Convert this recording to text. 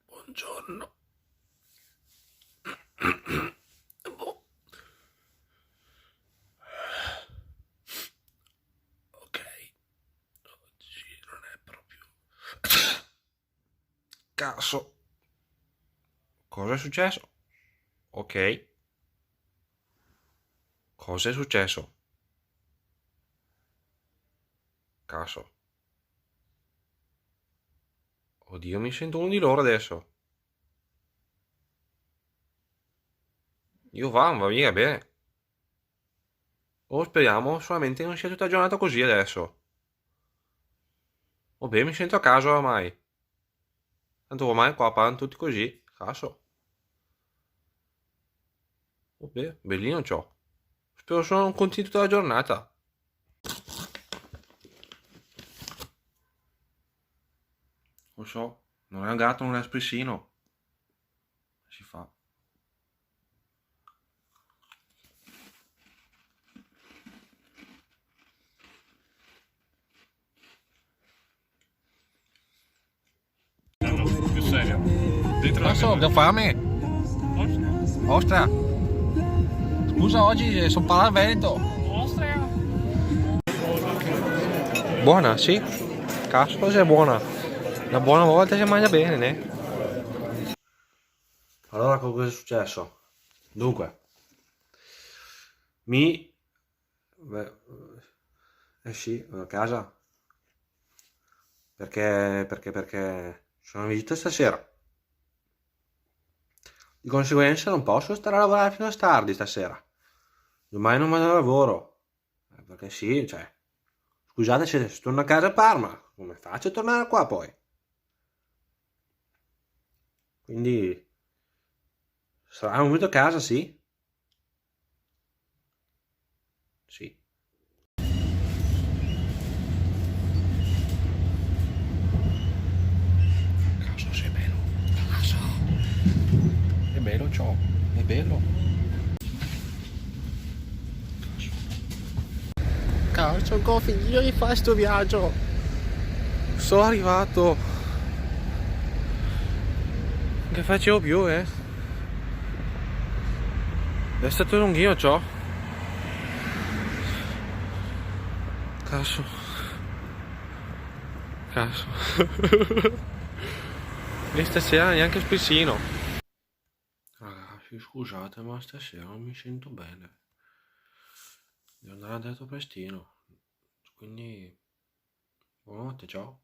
Buongiorno. Boh. Ok, oggi non è proprio caso. Cosa è successo? Ok. Cosa è successo? Caso. Oddio, mi sento uno di loro adesso. Io va via, bene. Oh, speriamo solamente non sia tutta giornata così adesso. Vabbè, mi sento a casa ormai. Tanto ormai qua parlano tutti così. Caso. Vabbè, bellino ciò. Spero solo non continui tutta la giornata. Lo so, non è un gatto, non è espressino. Si fa. Più serio. Dentro Non so, che fame. Ostra. Scusa, oggi sono parlato veneto. Ostia. Buona, sì. Cazzo, se è buona. Una buona volta si mangia bene, né? Allora, cosa è successo? Dunque, mi... beh, sì, a casa. Perché sono in visita stasera. Di conseguenza non posso stare a lavorare fino a tardi stasera. Domani non vado a lavoro. Perché sì, cioè... Scusate se torno a casa a Parma. Come faccio a tornare qua poi? Quindi... Sarà un minuto a casa, sì? Sì. Caso, sei bello. Caso. È bello ciò. È bello. Cazzo, come finito di fare sto viaggio? Sono arrivato. Che facevo più, eh? È stato lunghino ciò. Cazzo. Cazzo. E stasera neanche spessino. Ragazzi, scusate, ma stasera non mi sento bene. Devo andare a letto prestino. Quindi, buonanotte, ciao.